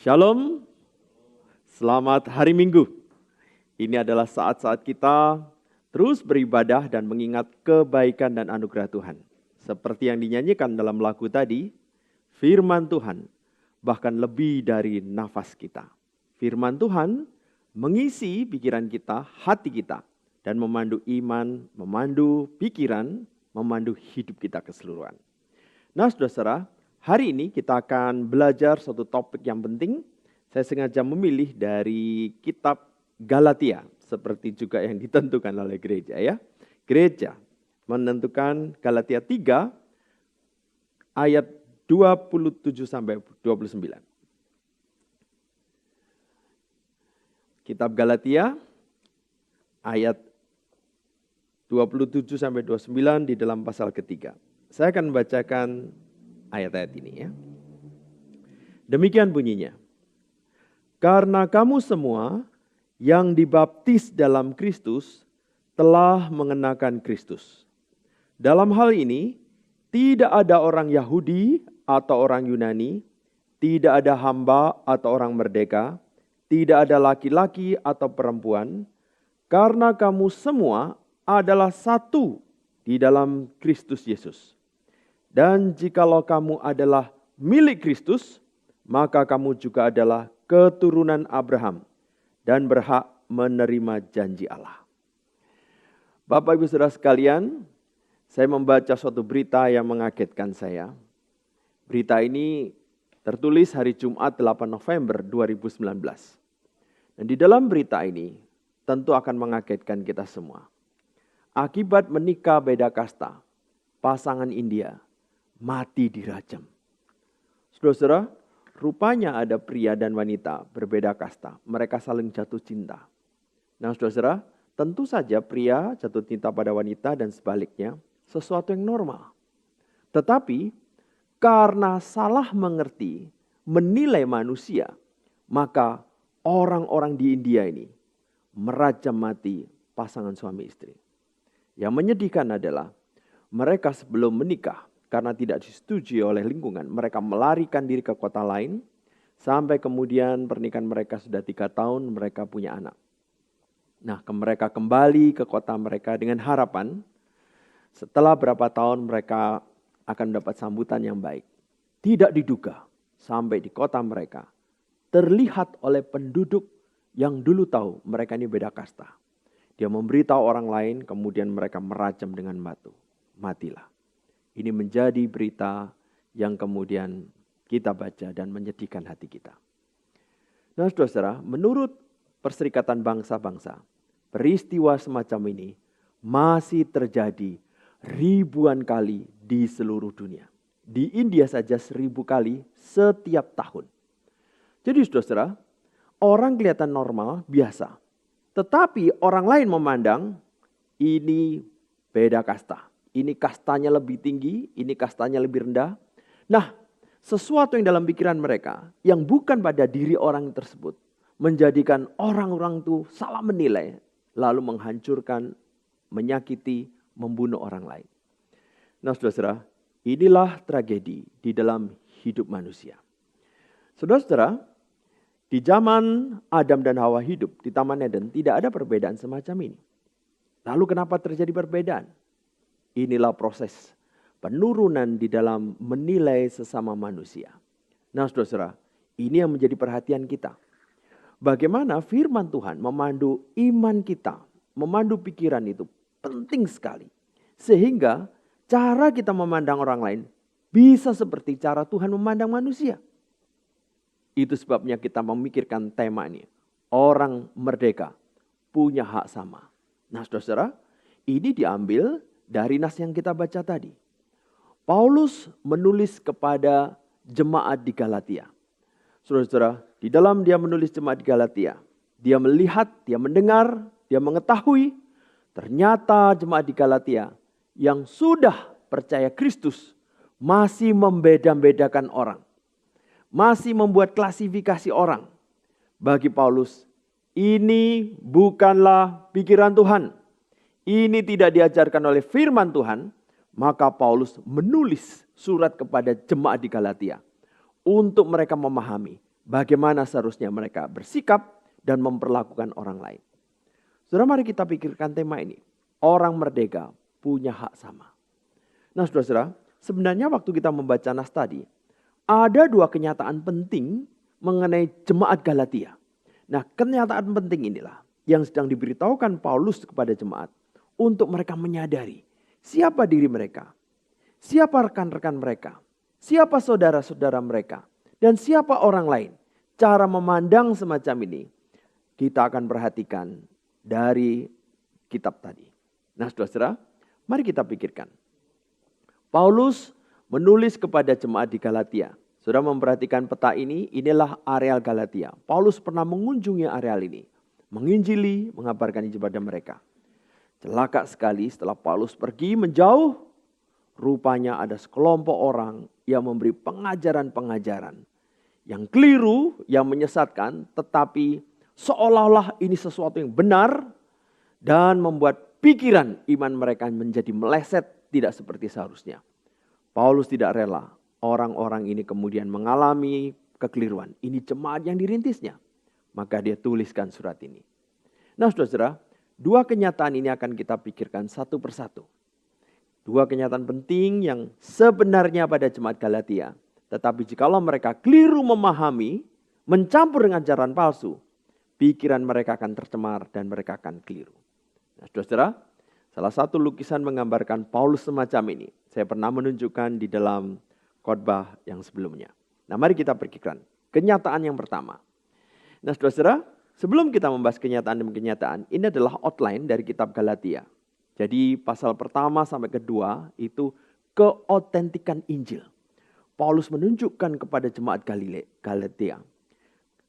Shalom, selamat hari Minggu. Ini adalah saat-saat kita terus beribadah dan mengingat kebaikan dan anugerah Tuhan. Seperti yang dinyanyikan dalam lagu tadi, firman Tuhan bahkan lebih dari nafas kita. Firman Tuhan mengisi pikiran kita, hati kita, dan memandu iman, memandu pikiran, memandu hidup kita keseluruhan. Nah, saudara-saudara, hari ini kita akan belajar suatu topik yang penting. Saya sengaja memilih dari kitab Galatia, seperti juga yang ditentukan oleh gereja ya. Gereja menentukan Galatia 3 ayat 27 sampai 29. Kitab Galatia ayat 27 sampai 29 di dalam pasal ketiga. Saya akan membacakan ayat-ayat ini ya. Demikian bunyinya. Karena kamu semua yang dibaptis dalam Kristus telah mengenakan Kristus. Dalam hal ini tidak ada orang Yahudi atau orang Yunani, tidak ada hamba atau orang merdeka, tidak ada laki-laki atau perempuan, karena kamu semua adalah satu di dalam Kristus Yesus. Dan jikalau kamu adalah milik Kristus, maka kamu juga adalah keturunan Abraham dan berhak menerima janji Allah. Bapak Ibu Saudara sekalian, saya membaca suatu berita yang mengagetkan saya. Berita ini tertulis hari Jumat 8 November 2019. Dan di dalam berita ini tentu akan mengagetkan kita semua. Akibat menikah beda kasta, pasangan India mati dirajam. Saudara-saudara, rupanya ada pria dan wanita berbeda kasta. Mereka saling jatuh cinta. Nah saudara-saudara, tentu saja pria jatuh cinta pada wanita dan sebaliknya sesuatu yang normal. Tetapi karena salah mengerti, menilai manusia, maka orang-orang di India ini merajam mati pasangan suami istri. Yang menyedihkan adalah mereka sebelum menikah, karena tidak disetujui oleh lingkungan, mereka melarikan diri ke kota lain. Sampai kemudian pernikahan mereka sudah 3 tahun, mereka punya anak. Nah, mereka kembali ke kota mereka dengan harapan setelah berapa tahun mereka akan mendapat sambutan yang baik. Tidak diduga sampai di kota mereka terlihat oleh penduduk yang dulu tahu mereka ini beda kasta. Dia memberitahu orang lain, kemudian mereka merajam dengan batu. Matilah. Ini menjadi berita yang kemudian kita baca dan menyedihkan hati kita. Nah saudara, menurut Perserikatan Bangsa-Bangsa, peristiwa semacam ini masih terjadi ribuan kali di seluruh dunia. Di India saja 1000 kali setiap tahun. Jadi saudara, orang kelihatan normal, biasa. Tetapi orang lain memandang ini beda kasta. Ini kastanya lebih tinggi, ini kastanya lebih rendah. Nah, sesuatu yang dalam pikiran mereka, yang bukan pada diri orang tersebut, menjadikan orang-orang itu salah menilai, lalu menghancurkan, menyakiti, membunuh orang lain. Nah, saudara-saudara, inilah tragedi di dalam hidup manusia. Saudara-saudara, di zaman Adam dan Hawa hidup di Taman Eden, tidak ada perbedaan semacam ini. Lalu kenapa terjadi perbedaan? Inilah proses penurunan di dalam menilai sesama manusia. Nah saudara-saudara, ini yang menjadi perhatian kita. Bagaimana firman Tuhan memandu iman kita, memandu pikiran itu penting sekali. Sehingga cara kita memandang orang lain bisa seperti cara Tuhan memandang manusia. Itu sebabnya kita memikirkan tema ini. Orang merdeka punya hak sama. Nah saudara-saudara, ini diambil dari nas yang kita baca tadi. Paulus menulis kepada jemaat di Galatia. Saudara-saudara, di dalam dia menulis jemaat di Galatia, dia melihat, dia mendengar, dia mengetahui, ternyata jemaat di Galatia yang sudah percaya Kristus masih membeda-bedakan orang. Masih membuat klasifikasi orang. Bagi Paulus, ini bukanlah pikiran Tuhan. Ini tidak diajarkan oleh firman Tuhan, maka Paulus menulis surat kepada jemaat di Galatia untuk mereka memahami bagaimana seharusnya mereka bersikap dan memperlakukan orang lain. Saudara, mari kita pikirkan tema ini. Orang merdeka punya hak sama. Nah, saudara-saudara, sebenarnya waktu kita membaca nas tadi, ada dua kenyataan penting mengenai jemaat Galatia. Nah, kenyataan penting inilah yang sedang diberitahukan Paulus kepada jemaat untuk mereka menyadari siapa diri mereka, siapa rekan-rekan mereka, siapa saudara-saudara mereka, dan siapa orang lain. Cara memandang semacam ini kita akan perhatikan dari kitab tadi. Nah, saudara-saudara, mari kita pikirkan. Paulus menulis kepada jemaat di Galatia. Saudara memperhatikan peta ini, inilah areal Galatia. Paulus pernah mengunjungi areal ini, menginjili, mengabarkan Injil pada mereka. Celaka sekali setelah Paulus pergi menjauh, rupanya ada sekelompok orang yang memberi pengajaran-pengajaran yang keliru, yang menyesatkan, tetapi seolah-olah ini sesuatu yang benar dan membuat pikiran iman mereka menjadi meleset tidak seperti seharusnya. Paulus tidak rela orang-orang ini kemudian mengalami kekeliruan. Ini jemaat yang dirintisnya. Maka dia tuliskan surat ini. Nah, saudara-saudara, dua kenyataan ini akan kita pikirkan satu persatu. Dua kenyataan penting yang sebenarnya pada jemaat Galatia. Tetapi jikalau mereka keliru memahami, mencampur dengan ajaran palsu, pikiran mereka akan tercemar dan mereka akan keliru. Nah, saudara-saudara, salah satu lukisan menggambarkan Paulus semacam ini. Saya pernah menunjukkan di dalam khotbah yang sebelumnya. Nah, mari kita pikirkan kenyataan yang pertama. Nah, saudara-saudara, sebelum kita membahas kenyataan demi kenyataan, ini adalah outline dari kitab Galatia. Jadi pasal pertama sampai kedua itu keotentikan Injil. Paulus menunjukkan kepada jemaat Galatia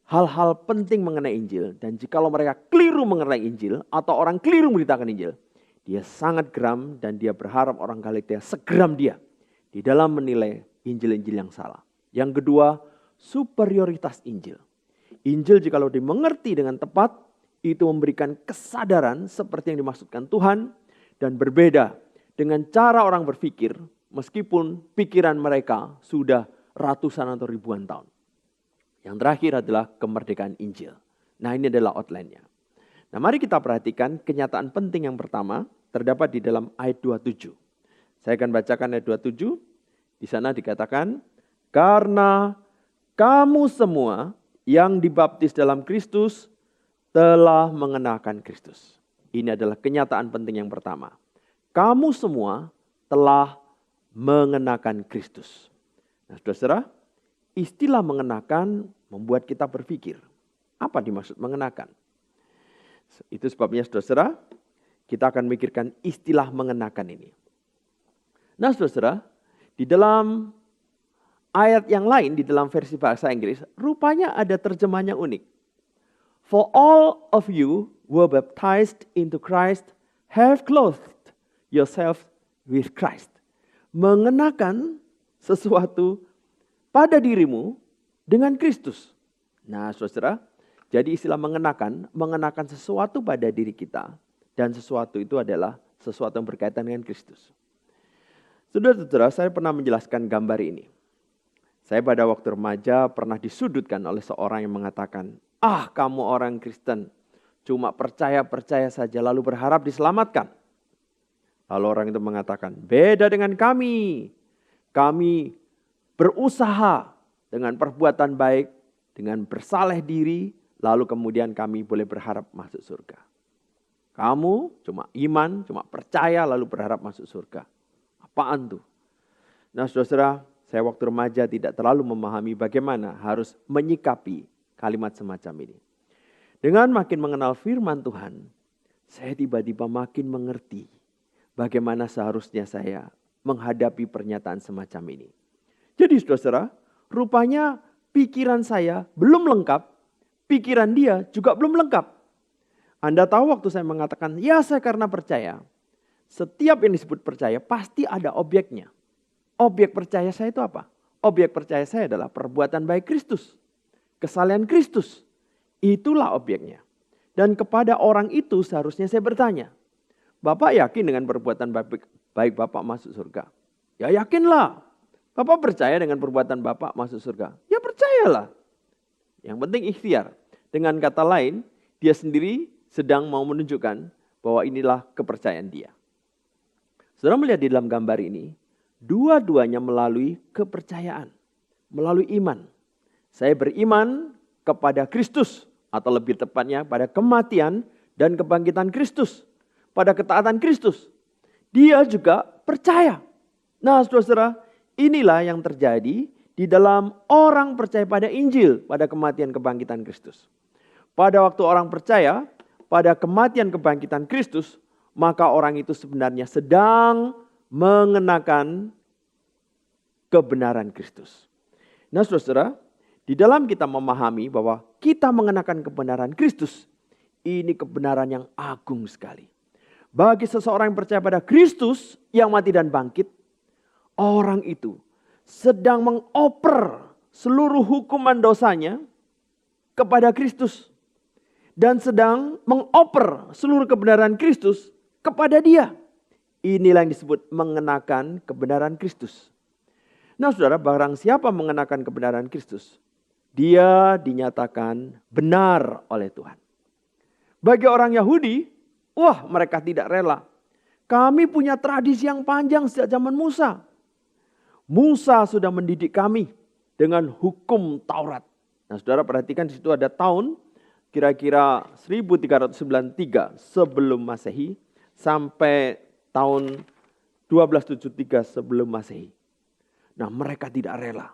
hal-hal penting mengenai Injil. Dan jikalau mereka keliru mengenai Injil atau orang keliru memberitakan Injil, dia sangat geram dan dia berharap orang Galatia segeram dia di dalam menilai Injil-Injil yang salah. Yang kedua, superioritas Injil. Injil jikalau dimengerti dengan tepat, itu memberikan kesadaran seperti yang dimaksudkan Tuhan dan berbeda dengan cara orang berpikir meskipun pikiran mereka sudah ratusan atau ribuan tahun. Yang terakhir adalah kemerdekaan Injil. Nah, ini adalah outline-nya. Nah, mari kita perhatikan kenyataan penting yang pertama terdapat di dalam ayat 27. Saya akan bacakan ayat 27. Di sana dikatakan, karena kamu semua yang dibaptis dalam Kristus telah mengenakan Kristus. Ini adalah kenyataan penting yang pertama. Kamu semua telah mengenakan Kristus. Nah, saudara-saudara, istilah mengenakan membuat kita berpikir. Apa dimaksud mengenakan? Itu sebabnya saudara-saudara, kita akan memikirkan istilah mengenakan ini. Nah, saudara-saudara, di dalam ayat yang lain, di dalam versi bahasa Inggris, rupanya ada terjemahan yang unik. For all of you who were baptized into Christ have clothed yourself with Christ. Mengenakan sesuatu pada dirimu dengan Kristus. Nah, saudara, jadi istilah mengenakan sesuatu pada diri kita. Dan sesuatu itu adalah sesuatu yang berkaitan dengan Kristus. Saudara-saudara, saya pernah menjelaskan gambar ini. Saya pada waktu remaja pernah disudutkan oleh seorang yang mengatakan, kamu orang Kristen, cuma percaya-percaya saja lalu berharap diselamatkan. Lalu orang itu mengatakan, beda dengan kami. Kami berusaha dengan perbuatan baik, dengan bersalah diri, lalu kemudian kami boleh berharap masuk surga. Kamu cuma iman, cuma percaya lalu berharap masuk surga. Apaan tuh? Nah, saudara, saya waktu remaja tidak terlalu memahami bagaimana harus menyikapi kalimat semacam ini. Dengan makin mengenal firman Tuhan, saya tiba-tiba makin mengerti bagaimana seharusnya saya menghadapi pernyataan semacam ini. Jadi saudara, rupanya pikiran saya belum lengkap, pikiran dia juga belum lengkap. Anda tahu waktu saya mengatakan, ya saya karena percaya. Setiap yang disebut percaya pasti ada objeknya. Objek percaya saya itu apa? Objek percaya saya adalah perbuatan baik Kristus. Kesalehan Kristus. Itulah objeknya. Dan kepada orang itu seharusnya saya bertanya, Bapak yakin dengan perbuatan baik Bapak masuk surga? Ya yakinlah. Bapak percaya dengan perbuatan Bapak masuk surga? Ya percayalah. Yang penting ikhtiar. Dengan kata lain, dia sendiri sedang mau menunjukkan bahwa inilah kepercayaan dia. Saudara melihat di dalam gambar ini, dua-duanya melalui kepercayaan, melalui iman. Saya beriman kepada Kristus, atau lebih tepatnya pada kematian dan kebangkitan Kristus, pada ketaatan Kristus. Dia juga percaya. Nah, saudara-saudara, inilah yang terjadi di dalam orang percaya pada Injil, pada kematian kebangkitan Kristus. Pada waktu orang percaya pada kematian kebangkitan Kristus, maka orang itu sebenarnya sedang mengenakan kebenaran Kristus. Nah, saudara-saudara, di dalam kita memahami bahwa kita mengenakan kebenaran Kristus, ini kebenaran yang agung sekali. Bagi seseorang yang percaya pada Kristus yang mati dan bangkit, orang itu sedang mengoper seluruh hukuman dosanya kepada Kristus. Dan sedang mengoper seluruh kebenaran Kristus kepada dia. Inilah yang disebut mengenakan kebenaran Kristus. Nah, saudara, barang siapa mengenakan kebenaran Kristus, dia dinyatakan benar oleh Tuhan. Bagi orang Yahudi, wah, mereka tidak rela. Kami punya tradisi yang panjang sejak zaman Musa. Musa sudah mendidik kami dengan hukum Taurat. Nah, saudara perhatikan di situ ada tahun kira-kira 1393 sebelum Masehi sampai tahun 1273 sebelum Masehi. Nah, mereka tidak rela.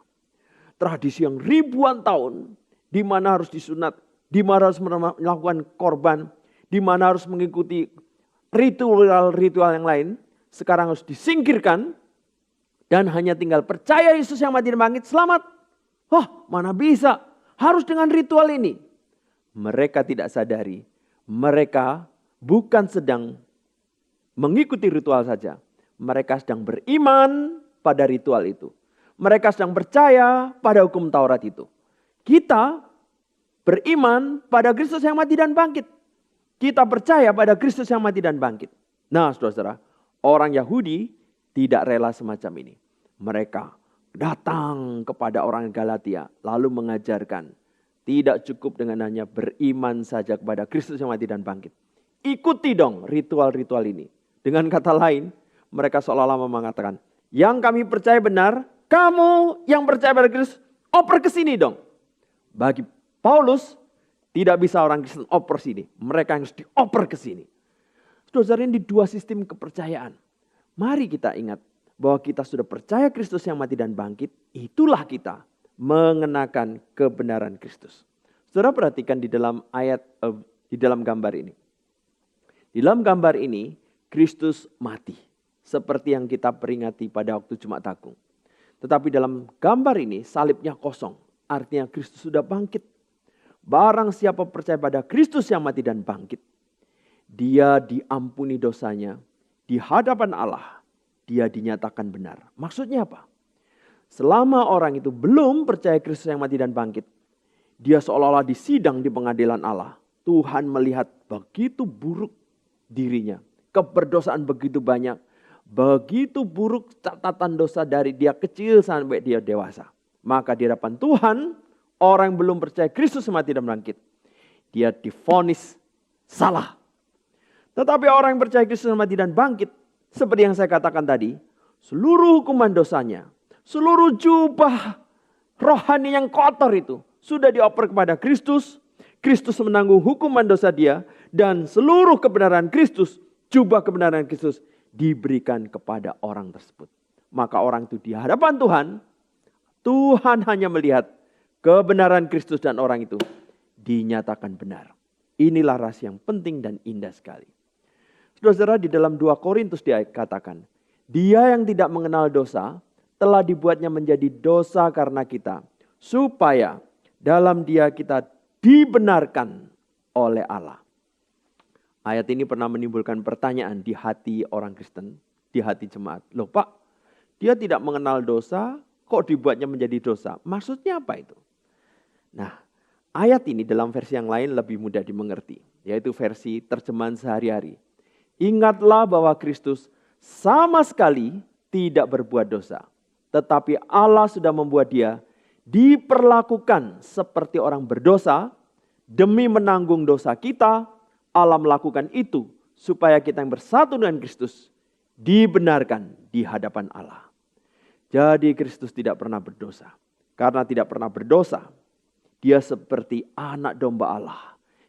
Tradisi yang ribuan tahun, di mana harus disunat, di mana harus melakukan korban, di mana harus mengikuti ritual-ritual yang lain, sekarang harus disingkirkan dan hanya tinggal percaya Yesus yang mati dan bangkit, selamat. Wah, mana bisa? Harus dengan ritual ini. Mereka tidak sadari, mereka bukan sedang mengikuti ritual saja. Mereka sedang beriman pada ritual itu. Mereka sedang percaya pada hukum Taurat itu. Kita beriman pada Kristus yang mati dan bangkit. Kita percaya pada Kristus yang mati dan bangkit. Nah, saudara-saudara, orang Yahudi tidak rela semacam ini. Mereka datang kepada orang Galatia lalu mengajarkan, tidak cukup dengan hanya beriman saja kepada Kristus yang mati dan bangkit. Ikuti dong ritual-ritual ini. Dengan kata lain, mereka seolah-olah mengatakan, yang kami percaya benar, kamu yang percaya pada Kristus, oper ke sini dong. Bagi Paulus, tidak bisa orang Kristen oper sini. Mereka harus dioper ke sini. Saudara, ini dua sistem kepercayaan. Mari kita ingat bahwa kita sudah percaya Kristus yang mati dan bangkit, itulah kita mengenakan kebenaran Kristus. Saudara perhatikan di dalam di dalam gambar ini. Di dalam gambar ini, Kristus mati. Seperti yang kita peringati pada waktu Jumat Agung. Tetapi dalam gambar ini, salibnya kosong. Artinya Kristus sudah bangkit. Barang siapa percaya pada Kristus yang mati dan bangkit, dia diampuni dosanya. Di hadapan Allah, dia dinyatakan benar. Maksudnya apa? Selama orang itu belum percaya Kristus yang mati dan bangkit, dia seolah-olah disidang di pengadilan Allah. Tuhan melihat begitu buruk dirinya. Keberdosaan begitu banyak. Begitu buruk catatan dosa dari dia kecil sampai dia dewasa. Maka di hadapan Tuhan, orang yang belum percaya Kristus yang mati dan bangkit, dia divonis salah. Tetapi orang yang percaya Kristus yang mati dan bangkit, seperti yang saya katakan tadi, seluruh hukuman dosanya, seluruh jubah rohani yang kotor itu sudah dioper kepada Kristus. Kristus menanggung hukuman dosa dia. Dan seluruh kebenaran Kristus, jubah kebenaran Kristus diberikan kepada orang tersebut. Maka orang itu di hadapan Tuhan, Tuhan hanya melihat kebenaran Kristus dan orang itu dinyatakan benar. Inilah rahasia yang penting dan indah sekali. Saudara-saudara, di dalam 2 Korintus dikatakan, dia yang tidak mengenal dosa telah dibuatnya menjadi dosa karena kita, supaya dalam dia kita dibenarkan oleh Allah. Ayat ini pernah menimbulkan pertanyaan di hati orang Kristen, di hati jemaat. Loh Pak, dia tidak mengenal dosa, kok dibuatnya menjadi dosa? Maksudnya apa itu? Nah, ayat ini dalam versi yang lain lebih mudah dimengerti, yaitu versi terjemahan sehari-hari. Ingatlah bahwa Kristus sama sekali tidak berbuat dosa. Tetapi Allah sudah membuat dia diperlakukan seperti orang berdosa, demi menanggung dosa kita, Allah melakukan itu supaya kita yang bersatu dengan Kristus dibenarkan di hadapan Allah. Jadi Kristus tidak pernah berdosa. Karena tidak pernah berdosa, dia seperti anak domba Allah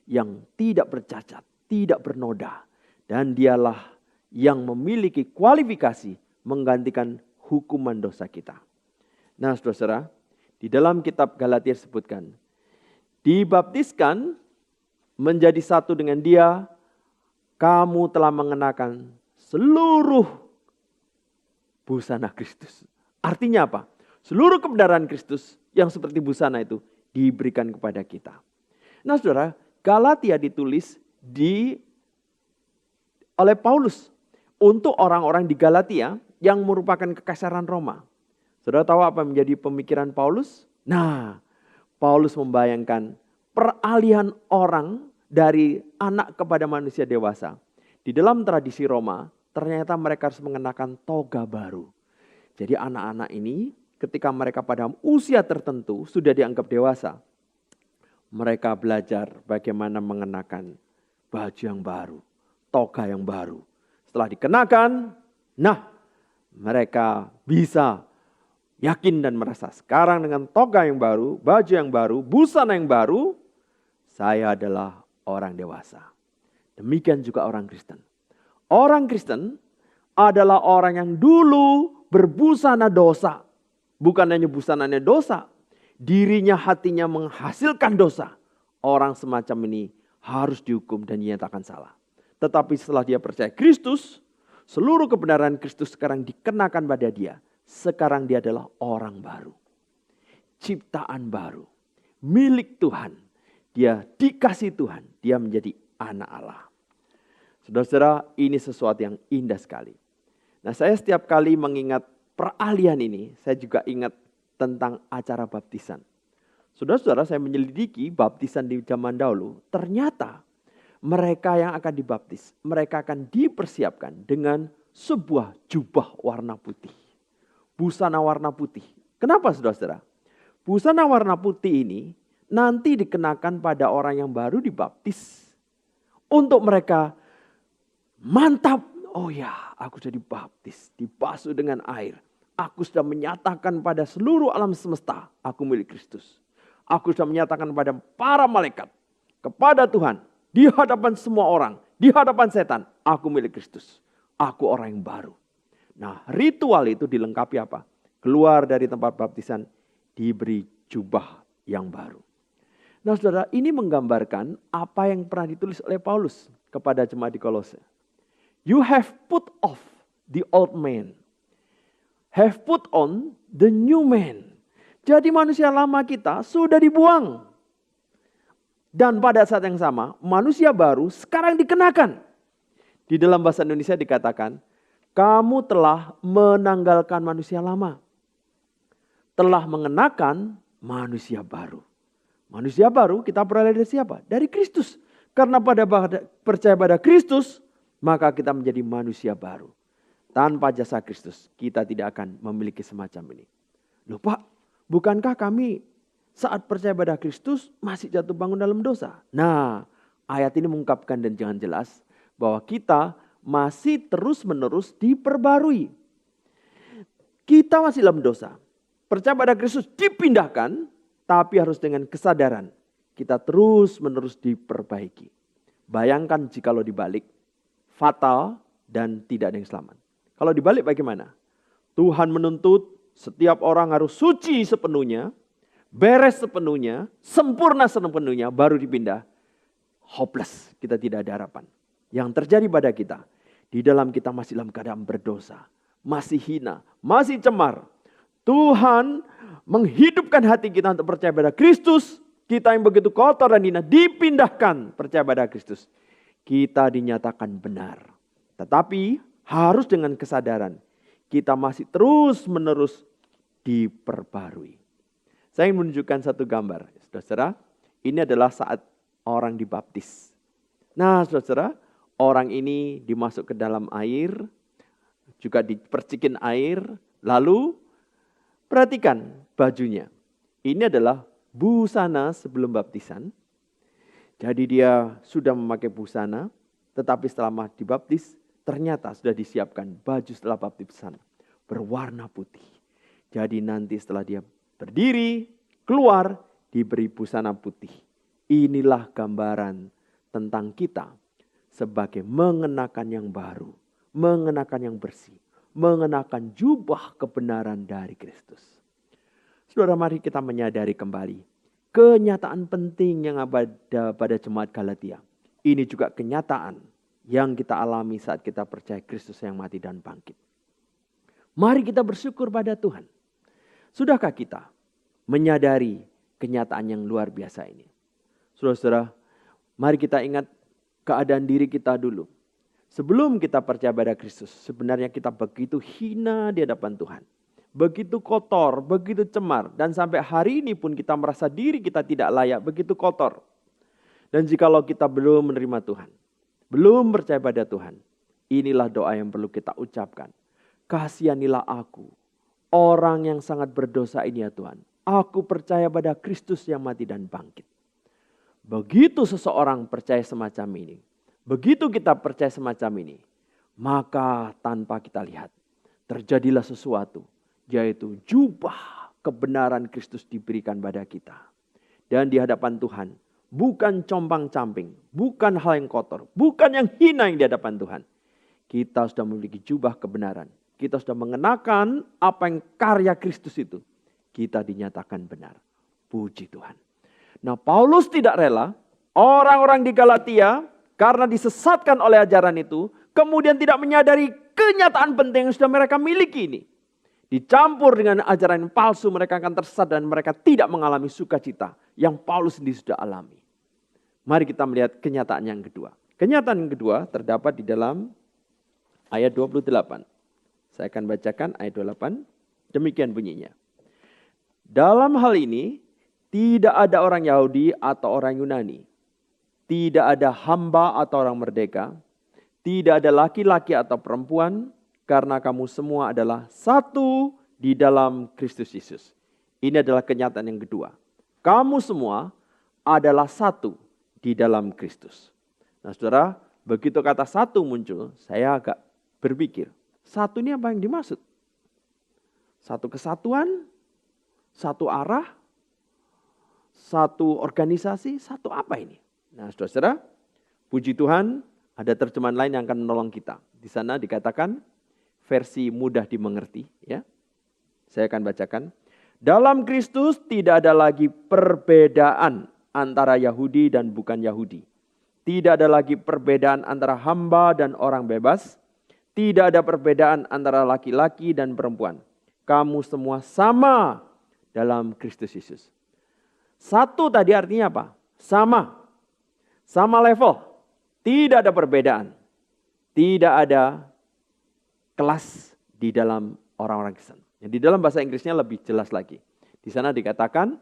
yang tidak bercacat, tidak bernoda. Dan dialah yang memiliki kualifikasi menggantikan hukuman dosa kita. Nah saudara, di dalam kitab Galatia disebutkan, dibaptiskan menjadi satu dengan dia, kamu telah mengenakan seluruh busana Kristus. Artinya apa? Seluruh kebenaran Kristus yang seperti busana itu diberikan kepada kita. Nah saudara, Galatia ditulis oleh Paulus untuk orang-orang di Galatia yang merupakan kekaisaran Roma. Saudara tahu apa menjadi pemikiran Paulus? Nah, Paulus membayangkan peralihan orang dari anak kepada manusia dewasa. Di dalam tradisi Roma, ternyata mereka harus mengenakan toga baru. Jadi anak-anak ini ketika mereka pada usia tertentu sudah dianggap dewasa, mereka belajar bagaimana mengenakan baju yang baru, toga yang baru. Setelah dikenakan, nah mereka bisa yakin dan merasa sekarang dengan toga yang baru, baju yang baru, busana yang baru, saya adalah orang dewasa. Demikian juga orang Kristen. Orang Kristen adalah orang yang dulu berbusana dosa. Bukan hanya busananya dosa, dirinya hatinya menghasilkan dosa. Orang semacam ini harus dihukum dan dinyatakan salah. Tetapi setelah dia percaya Kristus, seluruh kebenaran Kristus sekarang dikenakan pada dia. Sekarang dia adalah orang baru. Ciptaan baru. Milik Tuhan. Dia dikasih Tuhan. Dia menjadi anak Allah. Saudara-saudara, ini sesuatu yang indah sekali. Nah, saya setiap kali mengingat peralihan ini, saya juga ingat tentang acara baptisan. Saudara-saudara, saya menyelidiki baptisan di zaman dahulu. Ternyata mereka yang akan dibaptis, mereka akan dipersiapkan dengan sebuah jubah warna putih. Busana warna putih. Kenapa saudara-saudara? Busana warna putih ini nanti dikenakan pada orang yang baru dibaptis. Untuk mereka mantap. Oh ya, aku sudah dibaptis, dibasuh dengan air. Aku sudah menyatakan pada seluruh alam semesta, aku milik Kristus. Aku sudah menyatakan pada para malaikat, kepada Tuhan, di hadapan semua orang, di hadapan setan, aku milik Kristus. Aku orang yang baru. Nah, ritual itu dilengkapi apa? Keluar dari tempat baptisan, diberi jubah yang baru. Nah saudara, ini menggambarkan apa yang pernah ditulis oleh Paulus kepada jemaat di Kolose. You have put off the old man. Have put on the new man. Jadi manusia lama kita sudah dibuang. Dan pada saat yang sama, manusia baru sekarang dikenakan. Di dalam bahasa Indonesia dikatakan, kamu telah menanggalkan manusia lama. Telah mengenakan manusia baru. Manusia baru kita peroleh dari siapa? Dari Kristus. Karena percaya pada Kristus, maka kita menjadi manusia baru. Tanpa jasa Kristus, kita tidak akan memiliki semacam ini. Loh Pak, bukankah kami saat percaya pada Kristus masih jatuh bangun dalam dosa? Nah, ayat ini mengungkapkan dan jangan jelas bahwa kita masih terus-menerus diperbarui. Kita masih dalam dosa. Percaya pada Kristus dipindahkan, tapi harus dengan kesadaran. Kita terus-menerus diperbaiki. Bayangkan jikalau dibalik, fatal dan tidak ada yang selamat. Kalau dibalik bagaimana? Tuhan menuntut setiap orang harus suci sepenuhnya, beres sepenuhnya, sempurna sepenuhnya, baru dipindah. Hopeless, kita tidak ada harapan. Yang terjadi pada kita, di dalam kita masih dalam keadaan berdosa, masih hina, masih cemar. Tuhan menghidupkan hati kita untuk percaya pada Kristus. Kita yang begitu kotor dan hina dipindahkan percaya pada Kristus. Kita dinyatakan benar. Tetapi harus dengan kesadaran. Kita masih terus-menerus diperbarui. Saya ingin menunjukkan satu gambar. Saudara, ini adalah saat orang dibaptis. Nah saudara, orang ini dimasuk ke dalam air. Juga dipercikin air. Lalu perhatikan bajunya. Ini adalah busana sebelum baptisan. Jadi dia sudah memakai busana, tetapi setelah dibaptis, ternyata sudah disiapkan baju setelah baptisan berwarna putih. Jadi nanti setelah dia berdiri, keluar, diberi busana putih. Inilah gambaran tentang kita sebagai mengenakan yang baru, mengenakan yang bersih, mengenakan jubah kebenaran dari Kristus. Saudara, mari kita menyadari kembali kenyataan penting yang ada pada jemaat Galatia. Ini juga kenyataan yang kita alami saat kita percaya Kristus yang mati dan bangkit. Mari kita bersyukur pada Tuhan. Sudahkah kita menyadari kenyataan yang luar biasa ini? Saudara-saudara, mari kita ingat keadaan diri kita dulu. Sebelum kita percaya pada Kristus, sebenarnya kita begitu hina di hadapan Tuhan. Begitu kotor, begitu cemar. Dan sampai hari ini pun kita merasa diri kita tidak layak, begitu kotor. Dan jikalau kita belum menerima Tuhan, belum percaya pada Tuhan, inilah doa yang perlu kita ucapkan. Kasihanilah aku, orang yang sangat berdosa ini ya Tuhan. Aku percaya pada Kristus yang mati dan bangkit. Begitu seseorang percaya semacam ini, begitu kita percaya semacam ini, maka tanpa kita lihat, terjadilah sesuatu, yaitu jubah kebenaran Kristus diberikan pada kita. Dan di hadapan Tuhan, bukan compang-camping, bukan hal yang kotor, bukan yang hina yang di hadapan Tuhan. Kita sudah memiliki jubah kebenaran. Kita sudah mengenakan apa yang karya Kristus itu. Kita dinyatakan benar. Puji Tuhan. Nah, Paulus tidak rela orang-orang di Galatia karena disesatkan oleh ajaran itu, kemudian tidak menyadari kenyataan penting yang sudah mereka miliki ini. Dicampur dengan ajaran yang palsu, mereka akan tersesat dan mereka tidak mengalami sukacita yang Paulus sendiri sudah alami. Mari kita melihat kenyataan yang kedua. Kenyataan yang kedua terdapat di dalam ayat 28. Saya akan bacakan ayat 28. Demikian bunyinya. Dalam hal ini, tidak ada orang Yahudi atau orang Yunani. Tidak ada hamba atau orang merdeka. Tidak ada laki-laki atau perempuan. Karena kamu semua adalah satu di dalam Kristus Yesus. Ini adalah kenyataan yang kedua. Kamu semua adalah satu di dalam Kristus. Nah saudara, begitu kata satu muncul, saya agak berpikir. Satu ini apa yang dimaksud? Satu kesatuan? Satu arah? Satu organisasi, satu apa ini? Nah saudara, puji Tuhan ada terjemahan lain yang akan menolong kita. Di sana dikatakan versi mudah dimengerti. Ya, saya akan bacakan. Dalam Kristus tidak ada lagi perbedaan antara Yahudi dan bukan Yahudi. Tidak ada lagi perbedaan antara hamba dan orang bebas. Tidak ada perbedaan antara laki-laki dan perempuan. Kamu semua sama dalam Kristus Yesus. Satu tadi artinya apa? Sama. Sama level. Tidak ada perbedaan. Tidak ada kelas di dalam orang-orang Kristen. Di dalam bahasa Inggrisnya lebih jelas lagi. Di sana dikatakan,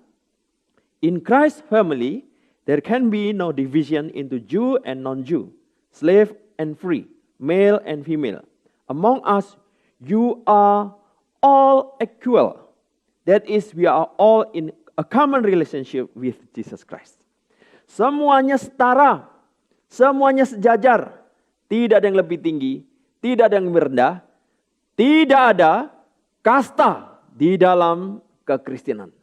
in Christ's family, there can be no division into Jew and non-Jew, slave and free, male and female. Among us, you are all equal. That is, we are all in a common relationship with Jesus Christ. Semuanya setara, semuanya sejajar. Tidak ada yang lebih tinggi, tidak ada yang lebih rendah, tidak ada kasta di dalam kekristenan.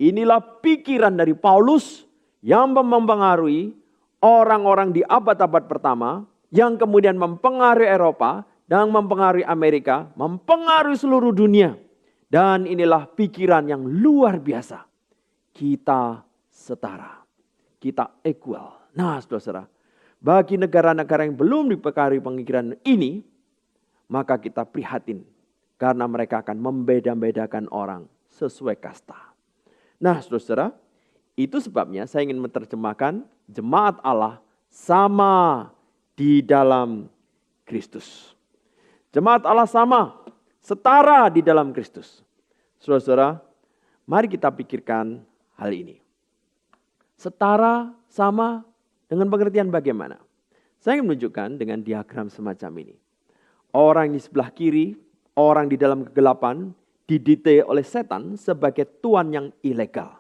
Inilah pikiran dari Paulus yang mempengaruhi orang-orang di abad-abad pertama, yang kemudian mempengaruhi Eropa dan mempengaruhi Amerika, mempengaruhi seluruh dunia. Dan inilah pikiran yang luar biasa. Kita setara. Kita equal. Nah, saudara-saudara, bagi negara-negara yang belum dipengaruhi pemikiran ini, maka kita prihatin. Karena mereka akan membeda-bedakan orang sesuai kasta. Nah, saudara-saudara, itu sebabnya saya ingin menerjemahkan jemaat Allah sama di dalam Kristus. Jemaat Allah sama, setara di dalam Kristus. Saudara-saudara, mari kita pikirkan hal ini. Setara, sama, dengan pengertian bagaimana? Saya ingin menunjukkan dengan diagram semacam ini. Orang di sebelah kiri, orang di dalam kegelapan, didikte oleh setan sebagai Tuhan yang ilegal.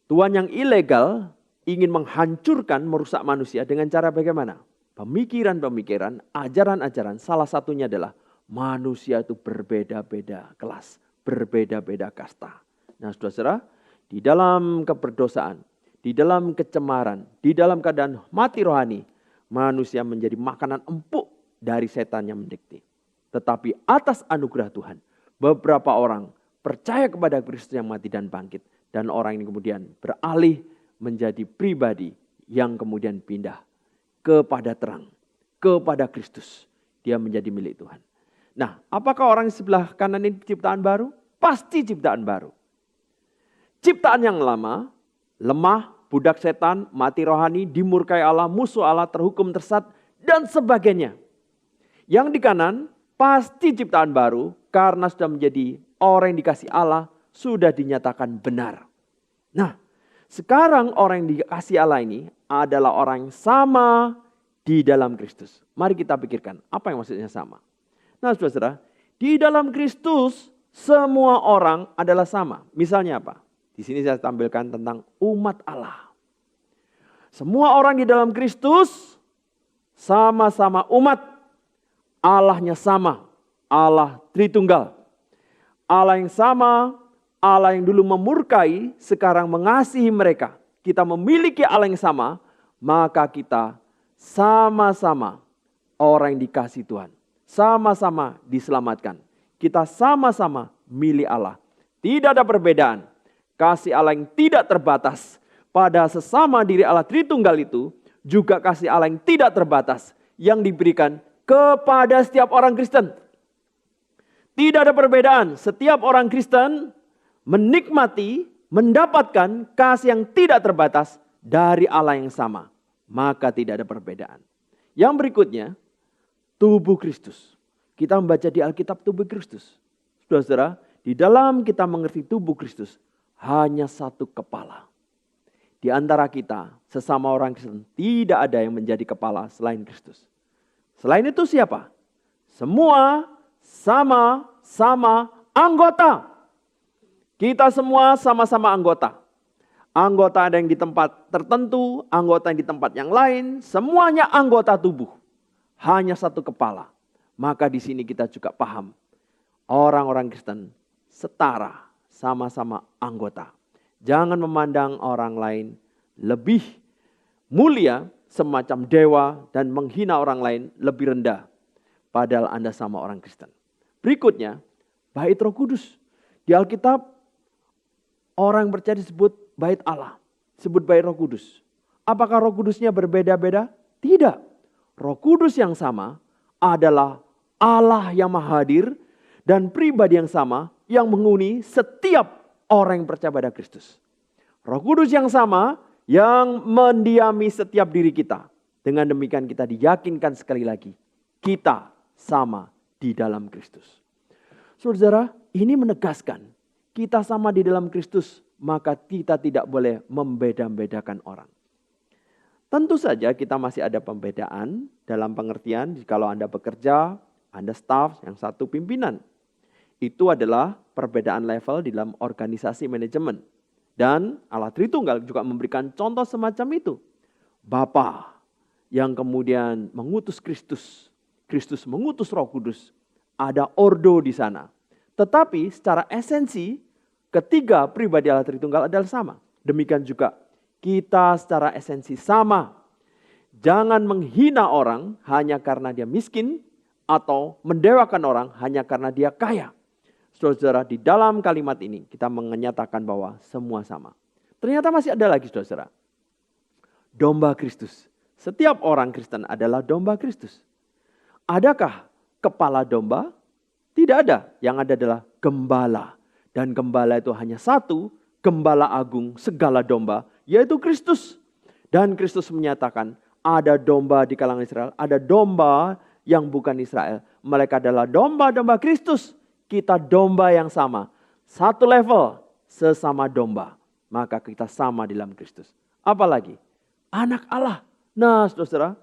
Tuhan yang ilegal ingin menghancurkan, merusak manusia dengan cara bagaimana? Pemikiran-pemikiran, ajaran-ajaran, salah satunya adalah manusia itu berbeda-beda kelas, berbeda-beda kasta. Nah, saudara-saudara, di dalam keberdosaan, di dalam kecemaran, di dalam keadaan mati rohani, manusia menjadi makanan empuk dari setan yang mendikte. Tetapi atas anugerah Tuhan, beberapa orang percaya kepada Kristus yang mati dan bangkit. Dan orang ini kemudian beralih menjadi pribadi yang kemudian pindah kepada terang, kepada Kristus. Dia menjadi milik Tuhan. Nah, apakah orang di sebelah kanan ini ciptaan baru? Pasti ciptaan baru. Ciptaan yang lama, lemah, budak setan, mati rohani, dimurkai Allah, musuh Allah, terhukum, tersesat, dan sebagainya. Yang di kanan pasti ciptaan baru karena sudah menjadi orang yang dikasih Allah, sudah dinyatakan benar. Nah, sekarang orang yang dikasih Allah ini adalah orang yang sama di dalam Kristus. Mari kita pikirkan, apa yang maksudnya sama? Nah, saudara, di dalam Kristus semua orang adalah sama. Misalnya apa? Di sini saya tampilkan tentang umat Allah. Semua orang di dalam Kristus sama-sama umat. Allahnya sama. Allah Tritunggal. Allah yang sama, Allah yang dulu memurkai, sekarang mengasihi mereka. Kita memiliki Allah yang sama, maka kita sama-sama orang yang dikasihi Tuhan. Sama-sama diselamatkan. Kita sama-sama milik Allah. Tidak ada perbedaan. Kasih Allah yang tidak terbatas pada sesama diri Allah Tritunggal itu, juga kasih Allah yang tidak terbatas yang diberikan kepada setiap orang Kristen. Tidak ada perbedaan. Setiap orang Kristen menikmati, mendapatkan kasih yang tidak terbatas dari Allah yang sama. Maka tidak ada perbedaan. Yang berikutnya, tubuh Kristus. Kita membaca di Alkitab tubuh Kristus. Saudara-saudara, di dalam kita mengerti tubuh Kristus, hanya satu kepala. Di antara kita, sesama orang Kristen, tidak ada yang menjadi kepala selain Kristus. Selain itu siapa? Semua sama-sama anggota. Kita semua sama-sama anggota. Anggota ada yang di tempat tertentu, anggota yang di tempat yang lain, semuanya anggota tubuh. Hanya satu kepala. Maka di sini kita juga paham. Orang-orang Kristen setara, sama-sama anggota. Jangan memandang orang lain lebih mulia semacam dewa dan menghina orang lain lebih rendah. Padahal Anda sama orang Kristen. Berikutnya, bait Roh Kudus. Di Alkitab, orang yang percaya disebut bait Allah. Disebut bait Roh Kudus. Apakah Roh Kudusnya berbeda-beda? Tidak. Roh Kudus yang sama adalah Allah yang maha hadir dan pribadi yang sama yang menghuni setiap orang yang percaya pada Kristus. Roh Kudus yang sama yang mendiami setiap diri kita. Dengan demikian kita diyakinkan sekali lagi. Kita sama di dalam Kristus. Saudara, ini menegaskan kita sama di dalam Kristus, maka kita tidak boleh membeda-bedakan orang. Tentu saja kita masih ada pembedaan dalam pengertian kalau Anda bekerja, Anda staff, yang satu pimpinan. Itu adalah perbedaan level di dalam organisasi manajemen. Dan Allah Tritunggal juga memberikan contoh semacam itu. Bapa yang kemudian mengutus Kristus. Kristus mengutus Roh Kudus. Ada ordo di sana. Tetapi secara esensi ketiga pribadi Allah Tritunggal adalah sama. Demikian juga kita secara esensi sama. Jangan menghina orang hanya karena dia miskin atau mendewakan orang hanya karena dia kaya. Saudara-saudara, di dalam kalimat ini kita menyatakan bahwa semua sama. Ternyata masih ada lagi saudara. Domba Kristus. Setiap orang Kristen adalah domba Kristus. Adakah kepala domba? Tidak ada. Yang ada adalah gembala. Dan gembala itu hanya satu, gembala agung segala domba, yaitu Kristus. Dan Kristus menyatakan ada domba di kalangan Israel, ada domba yang bukan Israel. Mereka adalah domba-domba Kristus. Kita domba yang sama. Satu level, sesama domba. Maka kita sama di dalam Kristus. Apalagi? Anak Allah. Nah saudara,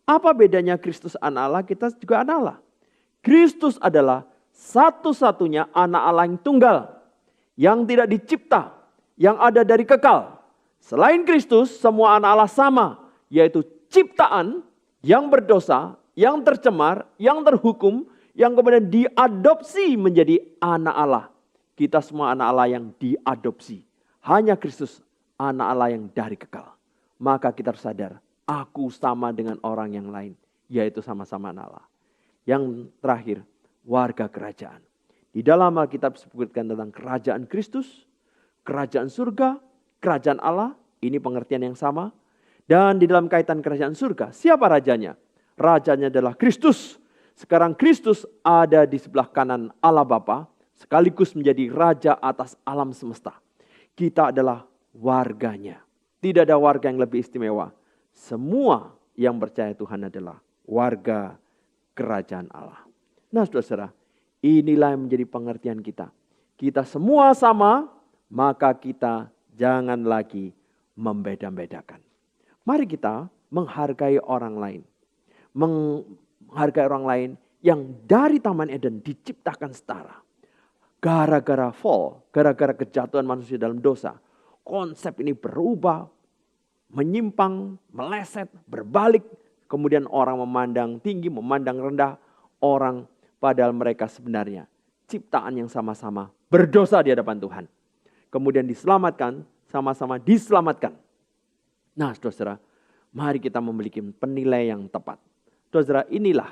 apa bedanya Kristus anak Allah, kita juga anak Allah. Kristus adalah satu-satunya anak Allah yang tunggal, yang tidak dicipta, yang ada dari kekal. Selain Kristus, semua anak Allah sama, yaitu ciptaan yang berdosa, yang tercemar, yang terhukum, yang kemudian diadopsi menjadi anak Allah. Kita semua anak Allah yang diadopsi. Hanya Kristus anak Allah yang dari kekal. Maka kita harus sadar, aku sama dengan orang yang lain, yaitu sama-sama anak Allah. Yang terakhir, warga kerajaan. Di dalam Alkitab disebutkan tentang kerajaan Kristus, kerajaan surga, kerajaan Allah, ini pengertian yang sama. Dan di dalam kaitan kerajaan surga, siapa rajanya? Rajanya adalah Kristus. Sekarang Kristus ada di sebelah kanan Allah Bapa, sekaligus menjadi raja atas alam semesta. Kita adalah warganya. Tidak ada warga yang lebih istimewa. Semua yang percaya Tuhan adalah warga kerajaan Allah. Nah saudara, inilah yang menjadi pengertian kita. Kita semua sama, maka kita jangan lagi membeda-bedakan. Mari kita menghargai orang lain. Menghargai orang lain yang dari Taman Eden diciptakan setara. Gara-gara fall, gara-gara kejatuhan manusia dalam dosa, konsep ini berubah, menyimpang, meleset, berbalik. Kemudian orang memandang tinggi, memandang rendah orang, padahal mereka sebenarnya ciptaan yang sama-sama berdosa di hadapan Tuhan. Kemudian diselamatkan, sama-sama diselamatkan. Nah saudara, mari kita memiliki penilaian yang tepat. Saudara, inilah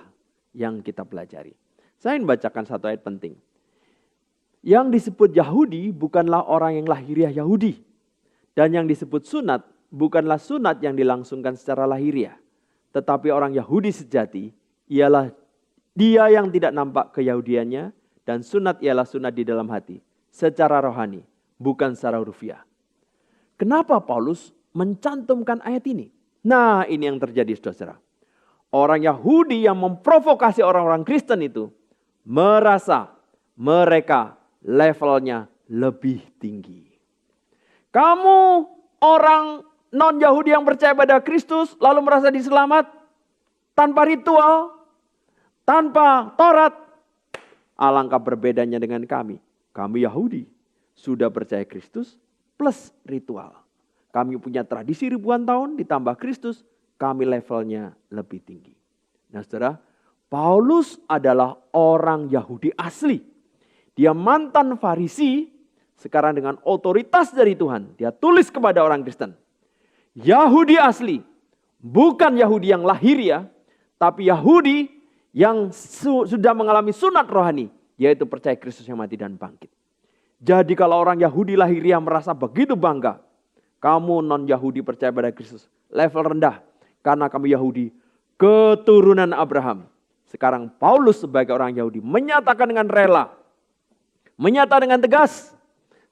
yang kita pelajari. Saya ingin bacakan satu ayat penting. Yang disebut Yahudi bukanlah orang yang lahiriah Yahudi. Dan yang disebut sunat bukanlah sunat yang dilangsungkan secara lahiriah. Tetapi orang Yahudi sejati ialah dia yang tidak nampak keyahudiannya, dan sunat ialah sunat di dalam hati. Secara rohani, bukan secara hurufiah. Kenapa Paulus mencantumkan ayat ini? Nah ini yang terjadi saudara. Orang Yahudi yang memprovokasi orang-orang Kristen itu merasa mereka levelnya lebih tinggi. Kamu orang non-Yahudi yang percaya pada Kristus lalu merasa diselamat tanpa ritual, tanpa Taurat. Alangkah berbedanya dengan kami. Kami Yahudi sudah percaya Kristus plus ritual. Kami punya tradisi ribuan tahun ditambah Kristus. Kami levelnya lebih tinggi. Nah saudara, Paulus adalah orang Yahudi asli. Dia mantan Farisi, sekarang dengan otoritas dari Tuhan. Dia tulis kepada orang Kristen. Yahudi asli, bukan Yahudi yang lahiriah, tapi Yahudi yang sudah mengalami sunat rohani, yaitu percaya Kristus yang mati dan bangkit. Jadi kalau orang Yahudi lahiriah merasa begitu bangga, kamu non-Yahudi percaya pada Kristus, level rendah. Karena kamu Yahudi, keturunan Abraham. Sekarang Paulus sebagai orang Yahudi menyatakan dengan rela. Menyatakan dengan tegas.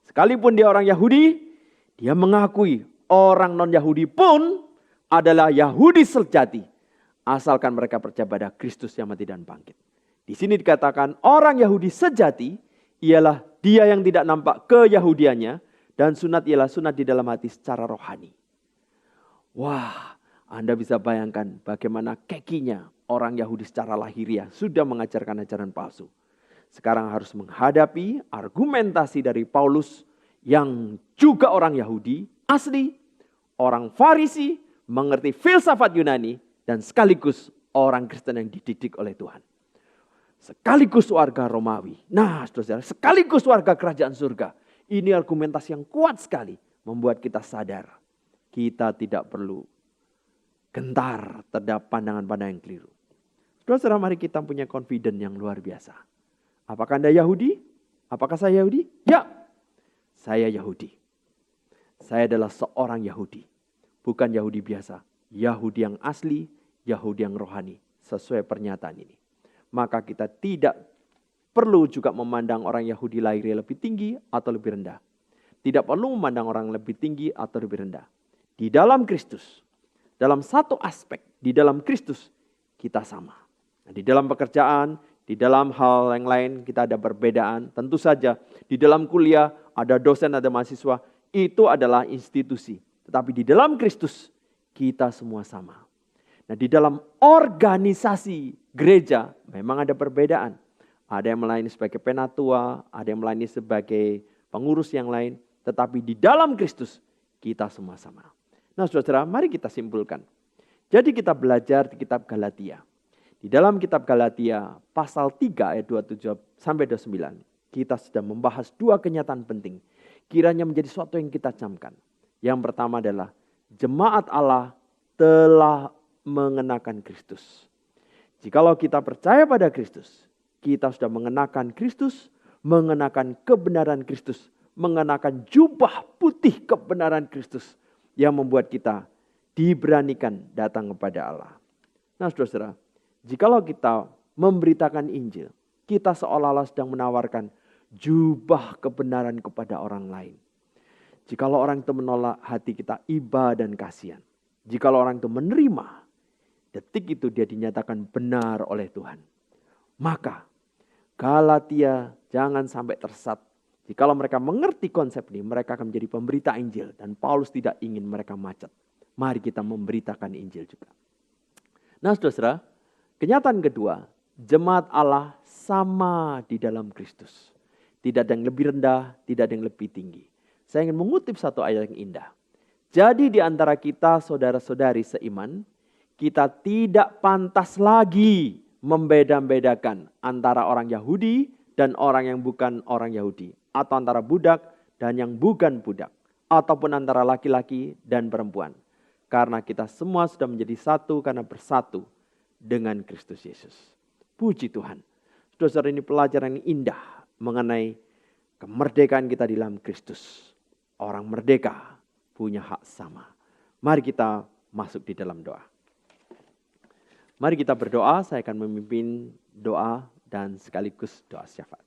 Sekalipun dia orang Yahudi, dia mengakui orang non-Yahudi pun adalah Yahudi sejati. Asalkan mereka percaya pada Kristus yang mati dan bangkit. Di sini dikatakan orang Yahudi sejati ialah dia yang tidak nampak keyahudiannya. Dan sunat ialah sunat di dalam hati secara rohani. Wah, Anda bisa bayangkan bagaimana kekinya orang Yahudi secara lahiriah sudah mengajarkan ajaran palsu. Sekarang harus menghadapi argumentasi dari Paulus yang juga orang Yahudi asli, orang Farisi, mengerti filsafat Yunani, dan sekaligus orang Kristen yang dididik oleh Tuhan. Sekaligus warga Romawi. Nah, saudara, sekaligus warga kerajaan surga. Ini argumentasi yang kuat sekali membuat kita sadar. Kita tidak perlu gentar terhadap pandangan-pandangan yang keliru. Saudara, mari kita punya confidence yang luar biasa. Apakah Anda Yahudi? Apakah saya Yahudi? Ya, saya Yahudi. Saya adalah seorang Yahudi. Bukan Yahudi biasa. Yahudi yang asli, Yahudi yang rohani. Sesuai pernyataan ini. Maka kita tidak perlu juga memandang orang Yahudi lahirnya lebih tinggi atau lebih rendah. Tidak perlu memandang orang lebih tinggi atau lebih rendah. Di dalam Kristus, dalam satu aspek, di dalam Kristus kita sama. Nah, di dalam pekerjaan, di dalam hal yang lain kita ada perbedaan. Tentu saja di dalam kuliah ada dosen, ada mahasiswa. Itu adalah institusi. Tetapi di dalam Kristus kita semua sama. Nah, di dalam organisasi gereja memang ada perbedaan. Ada yang melayani sebagai penatua, ada yang melayani sebagai pengurus yang lain. Tetapi di dalam Kristus kita semua sama. Nah saudara, mari kita simpulkan. Jadi kita belajar di kitab Galatia. Di dalam kitab Galatia pasal 3 ayat 27 sampai 29. Kita sudah membahas dua kenyataan penting. Kiranya menjadi sesuatu yang kita camkan. Yang pertama adalah jemaat Allah telah mengenakan Kristus. Jikalau kita percaya pada Kristus, kita sudah mengenakan Kristus, mengenakan kebenaran Kristus, mengenakan jubah putih kebenaran Kristus yang membuat kita diberanikan datang kepada Allah. Nah saudara, jikalau kita memberitakan Injil, kita seolah-olah sedang menawarkan jubah kebenaran kepada orang lain. Jikalau orang itu menolak, hati kita iba dan kasihan. Jikalau orang itu menerima, detik itu dia dinyatakan benar oleh Tuhan. Maka Galatia jangan sampai tersesat. Jikalau mereka mengerti konsep ini, mereka akan menjadi pemberita Injil. Dan Paulus tidak ingin mereka macet. Mari kita memberitakan Injil juga. Nah saudara, kenyataan kedua, jemaat Allah sama di dalam Kristus. Tidak ada yang lebih rendah, tidak ada yang lebih tinggi. Saya ingin mengutip satu ayat yang indah. Jadi di antara kita saudara-saudari seiman, kita tidak pantas lagi membeda-bedakan antara orang Yahudi dan orang yang bukan orang Yahudi. Atau antara budak dan yang bukan budak. Ataupun antara laki-laki dan perempuan. Karena kita semua sudah menjadi satu karena bersatu dengan Kristus Yesus. Puji Tuhan. Saudara, ini pelajaran yang indah mengenai kemerdekaan kita di dalam Kristus. Orang merdeka punya hak sama. Mari kita masuk di dalam doa. Mari kita berdoa, saya akan memimpin doa dan sekaligus doa syafaat.